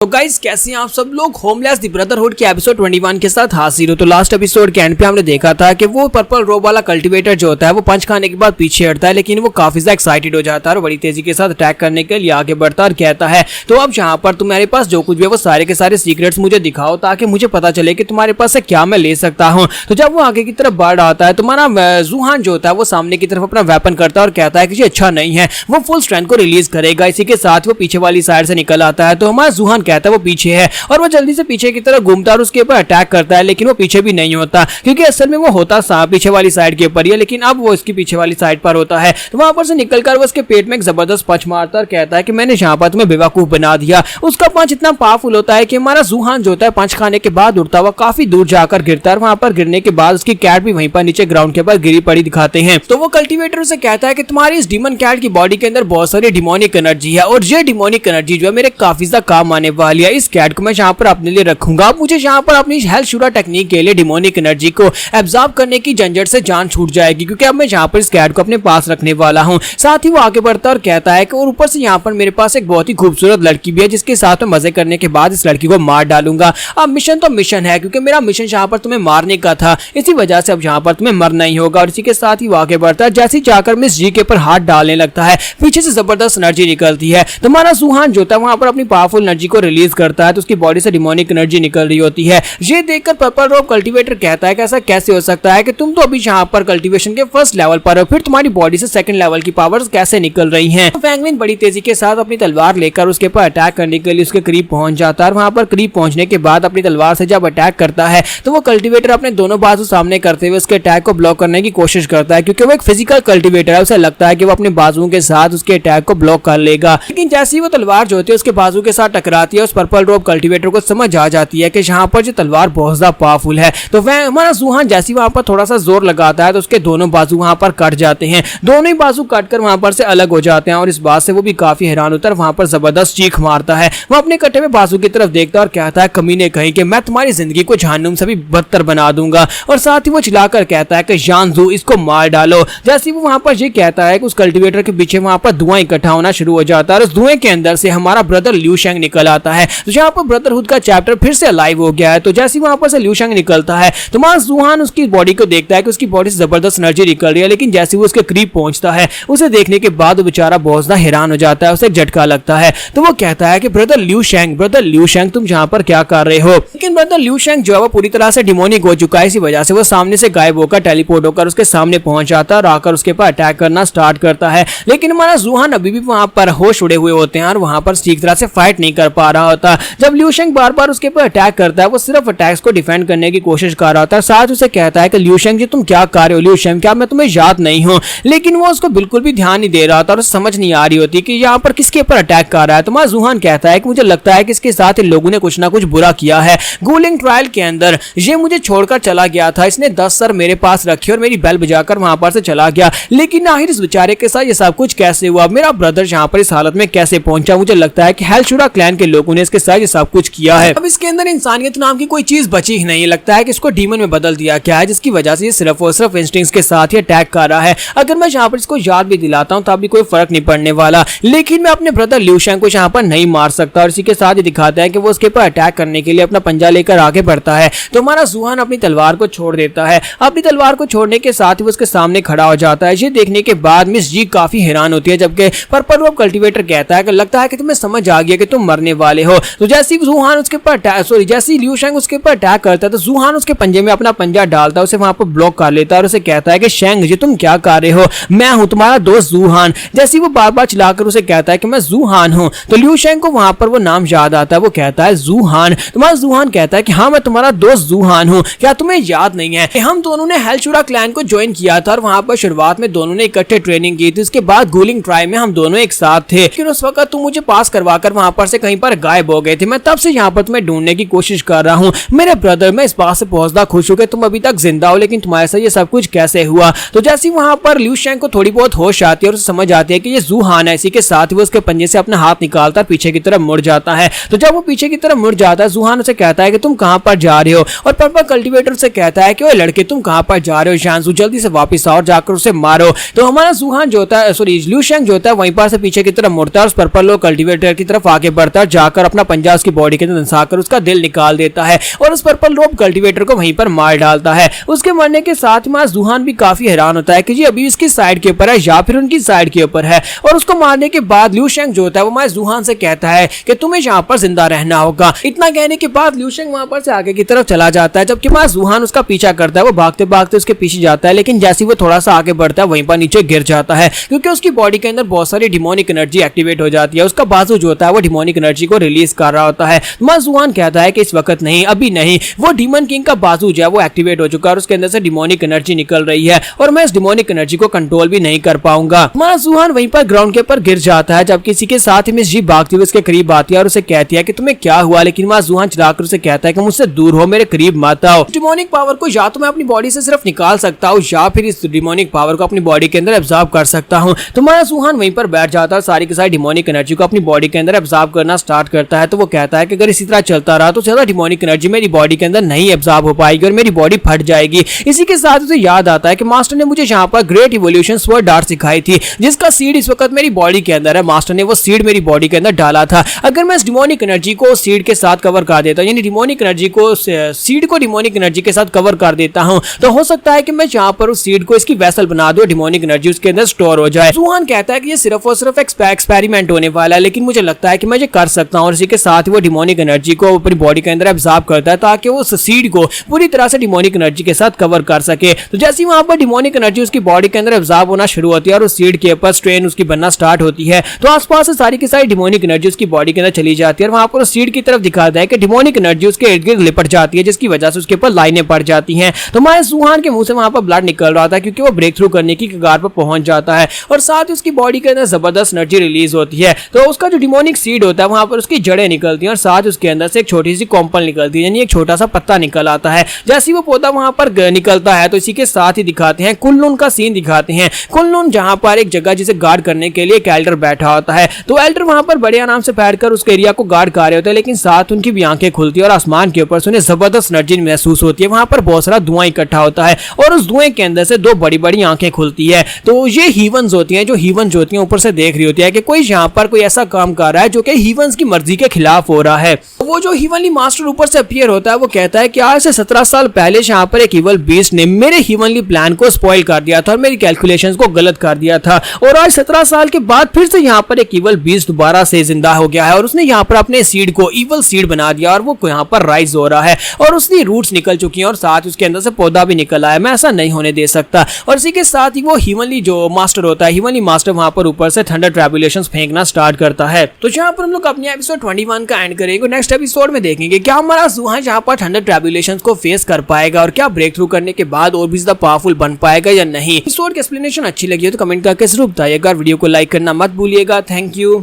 तो गाइस कैसे हैं आप सब लोग। होमलेस द ब्रदरहुड के एपिसोड 21 के साथ हाजिर हो। तो लास्ट एपिसोड के एंड पे हमने देखा था कि वो पर्पल रोब वाला कल्टीवेटर जो होता है वो पंच खाने के बाद पीछे हटता है, लेकिन वो काफी ज्यादा एक्साइटेड हो जाता है और बड़ी तेजी के साथ अटैक करने के लिए आगे बढ़ता है और कहता है तो अब यहाँ पर तुम्हारे पास जो कुछ भी है वो सारे के सारे सीक्रेट्स मुझे दिखाओ ताकि मुझे पता चले कि तुम्हारे पास से क्या मैं ले सकता हूँ। तो जब वो आगे की तरफ बढ़ आता है तो हमारा जूहान जो होता है वो सामने की तरफ अपना वेपन करता है और कहता है कि ये अच्छा नहीं है, वो फुल स्ट्रेंथ को रिलीज करेगा। इसी के साथ वो पीछे वाली साइड से निकल आता है तो हमारा जूहान कहता है वो पीछे है और वो जल्दी से पीछे की तरफ घूमता है और उसके ऊपर अटैक करता है, लेकिन वो पीछे भी नहीं होता क्योंकि असल में वो होता पीछे वाली साइड के ऊपर ही है, लेकिन अब वो इसकी पीछे वाली साइड पर होता है। तो वहां पर से निकलकर वो उसके पेट में एक जबरदस्त पंच मारता है और कहता है कि मैंने यहाँ पर तुम्हें बेवकूफ बना दिया। उसका पंच इतना पावरफुल होता है कि हमारा जूहान जो होता है पंच खाने के बाद उड़ता हुआ काफी दूर जाकर गिरता है। वहां पर गिरने के बाद उसकी कैट भी वहीं पर नीचे ग्राउंड के ऊपर गिरी पड़ी दिखाते हैं। तो वो कल्टीवेटर से कहता है कि तुम्हारी इस डीमन कैट की बॉडी के अंदर बहुत सारी डिमोनिक एनर्जी है और ये डिमोनिक एनर्जी जो है मेरे काफी ज्यादा काम आने वाली है। इस कैट को मैं यहाँ पर अपने लिए रखूंगा। अब मुझे यहाँ पर अपनी हेल्थ शूरा टेक्निक के लिए डिमोनिक एनर्जी को एब्जॉर्ब करने की झंझट से जान छूट जाएगी क्योंकि अब मैं यहाँ पर इस कैट को अपने पास रखने वाला हूँ। साथ ही वो आगे बढ़ता है और कहता है कि और ऊपर से यहाँ पर मेरे पास एक बहुत ही खूबसूरत लड़की भी है जिसके साथ में मजे करने के बाद इस लड़की को मार डालूंगा। अब मिशन तो मिशन है क्योंकि मेरा मिशन यहाँ पर तुम्हें मारने का था, इसी वजह से अब यहाँ पर तुम्हें मरना ही होगा। और इसी के साथ ही वो आगे बढ़ता है। जैसे ही जाकर मिस जी के ऊपर हाथ डालने लगता है पीछे से जबरदस्त एनर्जी निकलती है। तो हमारा जूहान जो था वहां पर अपनी पावरफुल एनर्जी को रिलीज करता है तो उसकी बॉडी से डिमोनिक एनर्जी निकल रही होती है। ये देखकर पर्पल रोब कल्टीवेटर कहता है कि ऐसा कैसे हो सकता है कि तुम तो अभी यहाँ पर कल्टीवेशन के फर्स्ट लेवल पर हो, फिर तुम्हारी बॉडी से सेकंड लेवल की पावर्स कैसे निकल रही हैं। फैंगलिन बड़ी तेजी के साथ अपनी तलवार लेकर उसके ऊपर अटैक करने के लिए उसके करीब पहुंच जाता है। वहां पर करीब पहुंचने के बाद अपनी तलवार से जब अटैक करता है तो वो कल्टीवेटर अपने दोनों बाजू सामने करते हुए उसके अटैक को ब्लॉक करने की कोशिश करता है क्योंकि वो एक फिजिकल कल्टीवेटर है। उसे लगता है कि वो अपने बाजुओं के साथ उसके अटैक को ब्लॉक कर लेगा, लेकिन जैसे ही वो तलवार जो होती है उसके बाजू के साथ टकराती है उस पर्पल रोब कल्टीवेटर को समझ आ जाती है कि यहाँ पर जो तलवार बहुत ज्यादा पावरफुल है। तो वह हमारा जूहान जैसे वहां पर थोड़ा सा जोर लगाता है तो उसके दोनों बाजू वहां पर कट जाते हैं। दोनों ही बाजू कटकर वहां पर से अलग हो जाते हैं और इस बात से वो भी काफी हैरान होता है। वहां पर जबरदस्त चीख मारता है। वो अपने कटे हुए बाजू की तरफ देखता है और कहता है कमीने कहीं कि मैं तुम्हारी जिंदगी को जहन्नुम से भी बदतर बना दूंगा। और साथ ही वो चिल्लाकर कहता है कि जानजू इसको मार डालो। जैसे वो वहां पर ये कहता है कि उस कल्टीवेटर के पीछे वहां पर धुआं इकट्ठा होना शुरू हो जाता है और उस धुएं के अंदर से हमारा ब्रदर लियू शेंग निकल आता है। तो यहाँ पर ब्रदरहुड का चैप्टर फिर से अलाइव हो गया है। तो जैसे वहां पर से लियू शेंग निकलता है तो हमारा जूहान उसकी बॉडी को देखता है कि उसकी बॉडी से जबरदस्त एनर्जी निकल रही है, लेकिन जैसे वो उसके करीब पहुंचता है उसे देखने के बाद वो बेचारा बहुत ज्यादा हैरान हो जाता है, उसे एक झटका लगता है। तो वो कहता है कि ब्रदर लियू शेंग तुम यहाँ पर क्या कर रहे हो। लेकिन ब्रदर लियू शेंग जो है वो पूरी तरह से डिमोनिक हो चुका है, इसी वजह से वो सामने से गायब होकर टेलीपोर्ट होकर उसके सामने पहुंच जाता है और आकर उसके पर अटैक करना स्टार्ट करता है। लेकिन हमारा जूहान अभी भी वहां पर होश उड़े हुए होते हैं और वहां पर ठीक तरह से फाइट नहीं कर पा रहा होता। जब लियू शेंग बार बार उसके पर अटैक करता है वो सिर्फ अटैक्स को डिफेंड करने की कोशिश कर रहा होता है। साथ उसे कहता है कि लियू शेंग जी तुम क्या कर रहे हो, लियू शेंग क्या मैं तुम्हें याद नहीं हूं। लेकिन वो उसको बिल्कुल भी ध्यान नहीं दे रहा था और समझ नहीं आ रही होती कि यहाँ पर किसके ऊपर अटैक कर रहा है। तो हमारा जूहान कहता है कि मुझे लगता है कि इसके साथ इन लोगों ने कुछ ना कुछ बुरा किया है। गूलिंग ट्रायल के अंदर ये मुझे छोड़कर चला गया था, इसने 10 सर मेरे पास रखे और मेरी बेल बजाकर वहां पर से चला गया, लेकिन आखिर इस बेचारे के साथ ये सब कुछ कैसे हुआ, मेरा ब्रदर यहाँ पर इस हालत में कैसे पहुंचा। मुझे लगता है कि हेल्थ शूरा क्लैन के लोगों ने इसके साथ ये सब कुछ किया है। अब इसके अंदर इंसानियत नाम की कोई चीज बची ही नहीं। लगता है कि इसको डीमन में बदल दिया क्या है जिसकी वजह से ये सिर्फ और सिर्फ इंस्टिंक्ट्स के साथ ही अटैक कर रहा है। अगर मैं यहाँ पर इसको याद भी दिलाता हूँ तब भी कोई फर्क नहीं पड़ने वाला, लेकिन मैं अपने ब्रदर लियू शेंग को यहाँ पर नहीं मार सकता। और इसी के साथ ही दिखाता है कि वो उसके ऊपर अटैक करने के लिए अपना पंजा लेकर आगे बढ़ता है। तो हमारा जूहान अपनी तलवार को छोड़ देता है। अपनी तलवार को छोड़ने के साथ ही वो उसके सामने खड़ा हो जाता है। ये देखने के बाद मिस जी काफी हैरान होती है, जबकि पर्पल रोब कल्टीवेटर कहता है कि लगता है कि तुम्हें समझ आ गया कि तुम मरने वाले हो। तो जैसे ही जूहान उसके ऊपर जैसे ही लियू शेंग उसके ऊपर अटैक करता है तो जूहान उसके पंजे में अपना पंजा डालता है, उसे वहां पर ब्लॉक कर लेता है और उसे कहता है कि शेंग जी तुम क्या कर रहे हो, मैं हूं तुम्हारा दोस्त जूहान। जैसे ही वो बार बार चिल्लाकर उसे कहता है कि मैं जूहान हूं तो लियू शेंग को वहां पर वो नाम याद आता है। वो कहता है जूहान। तुम्हारा जूहान कहता है कि हाँ मैं तुम्हारा दोस्त जूहान हूं, क्या तुम्हें याद नहीं है हम दोनों ने हेल्थ शूरा क्लैन को ज्वाइन किया था और वहां पर शुरुआत में दोनों ने इकट्ठे ट्रेनिंग की थी। उसके बाद गूलिंग ट्राई में हम दोनों एक साथ थे, लेकिन उस वक्त तुम मुझे पास करवाकर वहां पर से कहीं पर गायब हो गए थे। मैं तब से यहाँ पर तुम्हें ढूंढने की कोशिश कर रहा हूँ। मेरे ब्रदर मैं इस बात से बहुत ज्यादा खुश हूँ कि तुम अभी तक जिंदा हो, लेकिन तुम्हारे साथ ये सब कुछ कैसे हुआ। तो जैसे ही वहां पर लियू शेंग को थोड़ी बहुत होश आती है और समझ आती है कि ये जूहान है, इसी के साथ वो उसके पंजे से अपना हाथ निकालता है, पीछे की तरफ मुड़ जाता है। तो जब वो पीछे की तरफ मुड़ जाता है जूहान उसे कहता है कि तुम कहां पर जा रहे हो और पर्पल कल्टीवेटर से कहता है कि ओए लड़के तुम कहां पर जा रहे हो, जानजू जल्दी से वापस आओ और जाकर उसे मारो। तो हमारा जूहान जो होता है लियू शेंग जो होता है वहीं पर से पीछे की तरफ मुड़ता है और उस पर्पल कल्टीवेटर की तरफ आगे बढ़ता है, उठाकर अपना पंजा उसकी बॉडी के अंदर धंसाकर उसका दिल निकाल देता है और उस पर्पल रोब कल्टीवेटर को वहीं पर मार डालता है। उसके मरने के साथ में जूहान भी काफी हैरान होता है कि जी अभी इसकी साइड के ऊपर है या फिर उनकी साइड के ऊपर है। और उसको मारने के बाद लिू शेंग जो होता है वो माय जूहान से कहता है कि तुम्हें यहाँ पर जिंदा रहना होगा। इतना कहने के बाद लिू शेंग वहां पर से आगे की तरफ चला जाता है, जबकि माय जूहान उसका पीछा करता है। वो भागते भागते उसके पीछे जाता है, लेकिन जैसे वो थोड़ा सा आगे बढ़ता है वहीं पर नीचे गिर जाता है, क्योंकि उसकी बॉडी के अंदर बहुत सारी डिमोनिक एनर्जी एक्टिवेट हो जाती है। उसका बाजू जो होता है वो डिमोनिक एनर्जी को रिलीज कर रहा होता है। माय जूहान कहता है कि इस वक्त नहीं, अभी नहीं। वो डीमन किंग का बाजू जो है वो एक्टिवेट हो चुका है और उसके अंदर से डिमोनिक एनर्जी निकल रही है और मैं इस डिमोनिक एनर्जी को कंट्रोल भी नहीं कर पाऊंगा। माय जूहान वहीं पर ग्राउंड के ऊपर गिर जाता है, जब किसी के साथ ही मिस जी भागती हुई उसके करीब आती है और उसे कहती है कि तुम्हें क्या हुआ, लेकिन माय जूहान चिल्लाकर उसे कहता है कि मुझसे दूर हो, मेरे करीब मत आओ। डिमोनिक पावर को या तो मैं अपनी बॉडी से सिर्फ निकाल सकता हूँ या फिर इस डिमोनिक पावर को अपनी बॉडी के अंदर एब्जॉर्ब कर सकता हूँ। तो माय जूहान वहीं पर बैठ जाता है, सारी की सारी डिमोनिक एनर्जी को अपनी बॉडी के अंदर एब्जॉर्ब करना स्टार्ट करता है। तो वो कहता है कि अगर इसी तरह चलता रहा तो ज्यादा डिमोनिक एनर्जी मेरी बॉडी के अंदर नहीं एब्जॉर्ब हो पाएगी और मेरी बॉडी फट जाएगी। इसी के साथ उसे याद आता है कि मास्टर ने मुझे यहाँ पर ग्रेट इवोल्यूशन स्वर्ड आर्ट सिखाई थी, जिसका सीड इस वक्त मेरी बॉडी के अंदर है। मास्टर ने वो सीड मेरी बॉडी के अंदर डाला था। अगर मैं इस डिमोनिक एनर्जी को सीड के साथ कवर कर देता हूँ, यानी डिमोनिक एनर्जी को सीड को डिमोनिक एनर्जी के साथ कवर कर देता हूँ, तो हो सकता है कि मैं यहाँ पर उस सीड को इसकी वेसल बना दूं, डिमोनिक एनर्जी उसके अंदर स्टोर हो जाए। जूहान कहता है कि ये सिर्फ और सिर्फ एक्सपेरिमेंट होने वाला है, लेकिन मुझे लगता है कि मैं ये कर सकता हूँ। और इसी के साथ वो डिमोनिक एनर्जी को अपनी बॉडी के अंदर एब्जॉर्ब करता है ताकि वो उस सीड को पूरी तरह से डिमोनिक एनर्जी के साथ कवर कर सके। तो जैसे ही वहां पर डिमोनिक एनर्जी उसकी बॉडी के अंदर एब्जॉर्ब होना शुरू होती है और उस सीड के ऊपर स्ट्रेन उसकी बनना स्टार्ट होती है, तो आसपास से सारी की सारी डिमोनिक एनर्जी उसकी बॉडी के अंदर चली जाती है और वहां पर उस सीड की तरफ दिखाता है कि डिमोनिक एनर्जी उसके इर्द गिर्द लिपट जाती है, जिसकी वजह से उसके ऊपर लाइनें पड़ जाती हैं। तो माय जूहान के मुंह से वहां पर ब्लड निकल रहा था, क्योंकि वो ब्रेक थ्रू करने की कगार पर पहुंच जाता है और साथ ही उसकी बॉडी के अंदर जबरदस्त एनर्जी रिलीज होती है। तो उसका जो डिमोनिक सीड होता है वहां पर उसकी जड़ें निकलती हैं और साथ उसके अंदर से एक छोटी सी कॉम्पल निकलती है, यानी एक छोटा सा पत्ता निकल आता है। जैसे वो पौधा वहां पर निकलता है तो इसी के साथ ही दिखाते हैं कुनलुन का सीन दिखाते हैं। कुनलुन जहां पर एक जगह जिसे गार्ड करने के लिए एक एल्डर बैठा होता है, तो एल्डर वहां पर बड़े आराम से बैठकर उस एरिया को गार्ड कर रहे होते हैं, लेकिन साथ उनकी भी आंखें खुलती है और आसमान के ऊपर से उन्हें जबरदस्त एनर्जी महसूस होती है। वहां पर बहुत सारा धुआं इकट्ठा होता है और उस धुएं के अंदर से दो बड़ी बड़ी आंखें खुलती है। तो ये हीवंस होती हैं, जो हीवन होती हैं ऊपर से देख रही होती है कि कोई यहाँ पर कोई ऐसा काम कर रहा है जो कि हीवंस की मर्जी के खिलाफ हो रहा है। वो जो हीवनली मास्टर ऊपर से अपीयर होता है वो कहता है कि आज से 17 साल पहले यहाँ पर एक इवल बीस्ट ने मेरे हीवनली प्लान को स्पॉइल कर दिया था और मेरी कैलकुलेशंस को गलत कर दिया था, और आज 17 साल के बाद फिर से यहाँ पर एक इवल बीस्ट दोबारा से जिंदा हो गया है और उसने यहाँ पर अपने सीड को इवल सीड बना दिया और वो यहाँ पर राइज हो रहा है और उसकी रूट्स निकल चुकी हैं और साथ उसके अंदर से पौधा भी निकल आया। मैं ऐसा नहीं होने दे सकता। और इसी के साथ ही वो हीवनली जो मास्टर होता है, हीवनली मास्टर वहां पर ऊपर से थंडर ट्रैबुलेशंस फेंकना स्टार्ट करता है। तो यहाँ पर हम लोग अपने एपिसोड 21 का एंड करेंगे। नेक्स्ट एपिसोड में देखेंगे क्या हमारा जूहान यहाँ पर थंडर ट्रैबुलेशंस को फेस कर पाएगा और क्या ब्रेक थ्रू करने के बाद और भी ज्यादा पावरफुल बन पाएगा या नहीं। एपिसोड की एक्सप्लेनेशन अच्छी लगी हो तो कमेंट करके जरूर बताइएगा। वीडियो को लाइक करना मत भूलिएगा। Thank you.